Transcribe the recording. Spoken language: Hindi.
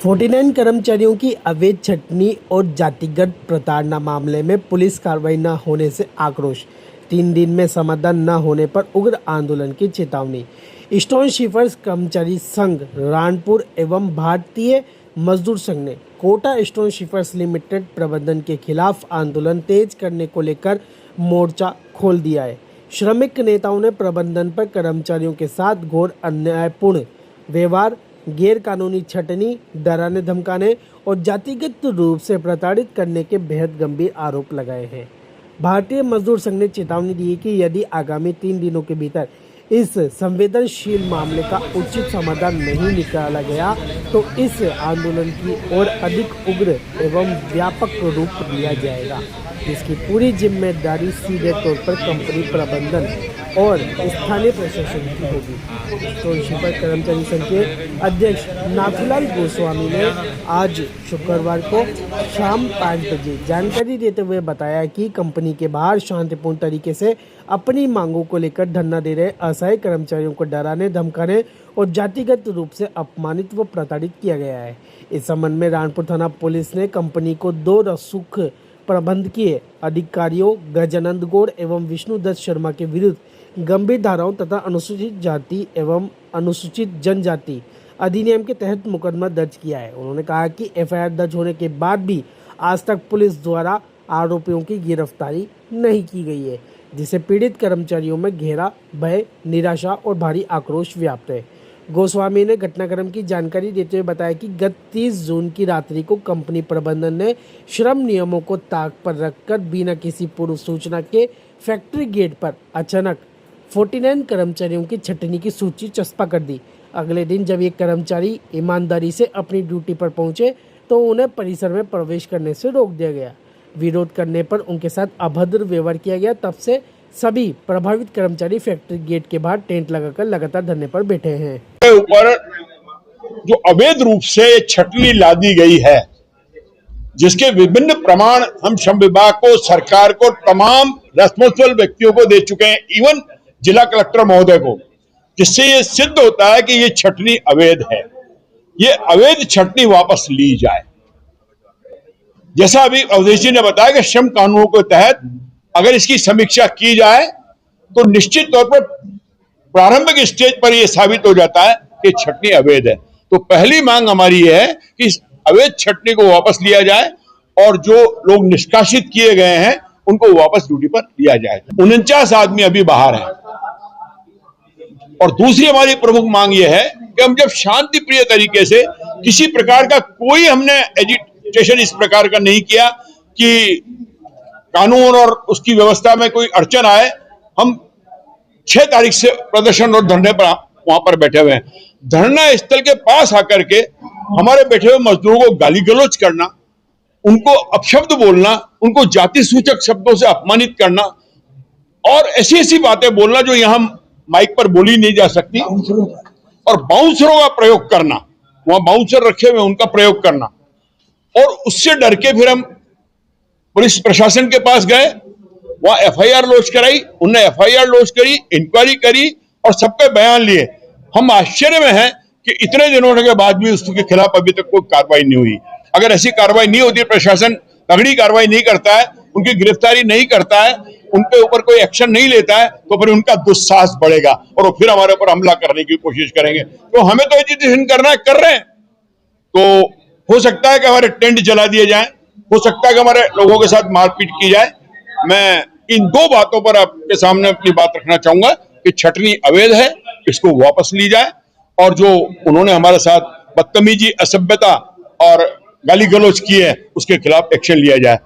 49 कर्मचारियों की अवैध छटनी और जातिगत प्रताड़ना मामले में पुलिस कार्रवाई न होने से आक्रोश। 3 दिन में समाधान न होने पर उग्र आंदोलन की चेतावनी। स्टोन शीपर्स कर्मचारी संघ रानपुर एवं भारतीय मजदूर संघ ने कोटा स्टोन शीपर्स लिमिटेड प्रबंधन के खिलाफ आंदोलन तेज करने को लेकर मोर्चा खोल दिया है। श्रमिक नेताओं ने प्रबंधन पर कर्मचारियों के साथ घोर अन्यायपूर्ण व्यवहार, गैर कानूनी छटनी, डराने धमकाने और जातिगत रूप से प्रताड़ित करने के बेहद गंभीर आरोप लगाए हैं। भारतीय मजदूर संघ ने चेतावनी दी है कि यदि आगामी 3 दिनों के भीतर इस संवेदनशील मामले का उचित समाधान नहीं निकाला गया तो इस आंदोलन की ओर अधिक उग्र एवं व्यापक रूप दिया जाएगा, जिसकी पूरी जिम्मेदारी सीधे तौर पर कंपनी प्रबंधन और स्थानीय प्रशासन की होगी। स्टोन शीपर कर्मचारी संघ के अध्यक्ष नाथूलाल गोस्वामी ने आज शुक्रवार को शाम 5 बजे जानकारी देते हुए बताया कि कंपनी के बाहर शांतिपूर्ण तरीके से अपनी मांगों को लेकर धरना दे रहे असहाय कर्मचारियों को डराने धमकाने और जातिगत रूप से अपमानित व प्रताड़ित किया गया है। इस संबंध में रानपुर थाना पुलिस ने कंपनी को 2 रसूख प्रबंधकीय अधिकारियों गजानंद गौड़ एवं विष्णुदत्त शर्मा के विरुद्ध गंभीर धाराओं तथा अनुसूचित जाति एवं अनुसूचित जनजाति अधिनियम के तहत मुकदमा दर्ज किया है। उन्होंने कहा कि एफआईआर दर्ज होने के बाद भी आज तक पुलिस द्वारा आरोपियों की गिरफ्तारी नहीं की गई है, जिससे पीड़ित कर्मचारियों में गहरा भय, निराशा और भारी आक्रोश व्याप्त है। गोस्वामी ने घटनाक्रम की जानकारी देते हुए बताया कि गत 30 जून की रात्रि को कंपनी प्रबंधन ने श्रम नियमों को ताक पर रखकर बिना किसी पूर्व सूचना के फैक्ट्री गेट पर अचानक 49 कर्मचारियों की छटनी की सूची चस्पा कर दी। अगले दिन जब ये कर्मचारी ईमानदारी से अपनी ड्यूटी पर पहुंचे तो उन्हें परिसर में प्रवेश करने से रोक दिया गया। विरोध करने पर उनके साथ अभद्र व्यवहार किया गया। तब से सभी प्रभावित कर्मचारी फैक्ट्री गेट के बाहर टेंट लगाकर लगातार धरने पर बैठे हैं। ऊपर जो अवैध रूप से छटनी लादी गई है, जिसके विभिन्न प्रमाण हम श्रम विभाग को, सरकार को, तमाम रेस्पॉन्सिबल व्यक्तियों को दे चुके हैं, इवन जिला कलेक्टर महोदय को, जिससे ये सिद्ध होता है कि ये छटनी अवैध है। ये अवैध छटनी वापस ली जाए। जैसा अभी अवधेश जी ने बताया कि श्रम कानूनों के तहत अगर इसकी समीक्षा की जाए तो निश्चित तौर पर प्रारंभिक स्टेज पर यह साबित हो जाता है कि छटनी अवैध है। तो पहली मांग हमारी है कि इस अवैध छटनी को वापस लिया जाए और जो लोग निष्कासित किए गए हैं उनको वापस ड्यूटी पर लिया जाए। 49 आदमी अभी बाहर हैं। और दूसरी हमारी प्रमुख मांग यह है कि हम जब शांति प्रिय तरीके से किसी प्रकार का कोई हमने एजिटेशन इस प्रकार का नहीं किया कि कानून और उसकी व्यवस्था में कोई अड़चन आए। हम 6 तारीख से प्रदर्शन और धरने पर वहां पर बैठे हुए हैं। धरना स्थल के पास आकर के हमारे बैठे हुए मजदूरों को गाली गलौज करना, उनको अपशब्द बोलना, उनको जाति सूचक शब्दों से अपमानित करना और ऐसी ऐसी बातें बोलना जो यहां माइक पर बोली नहीं जा सकती, और बाउंसरों का प्रयोग करना, वहां बाउंसर रखे हुए उनका प्रयोग करना, और उससे डर के फिर हम पुलिस प्रशासन के पास गए, वहां एफआईआर लॉन्च कराई। उन्होंने एफआईआर लॉन्च करी, इंक्वायरी करी और सबके बयान लिए। हम आश्चर्य में हैं कि इतने दिनों के बाद भी उसके खिलाफ अभी तक कोई कार्रवाई नहीं हुई। अगर ऐसी कार्रवाई नहीं होती, प्रशासन तगड़ी कार्रवाई नहीं करता है, उनकी गिरफ्तारी नहीं करता है, उनके ऊपर कोई एक्शन नहीं लेता है, तो फिर उनका दुस्साहस बढ़ेगा और वो फिर हमारे ऊपर हमला करने की कोशिश करेंगे। तो हमें तो एजिटेशन करना है, कर रहे हैं। तो हो सकता है कि हमारे टेंट जला दिए जाए, हो सकता है कि हमारे लोगों के साथ मारपीट की जाए। मैं इन 2 बातों पर आपके सामने अपनी बात रखना चाहूंगा कि छटनी अवैध है, इसको वापस ली जाए, और जो उन्होंने हमारे साथ बदतमीजी, असभ्यता और गाली गलौज की है उसके खिलाफ एक्शन लिया जाए।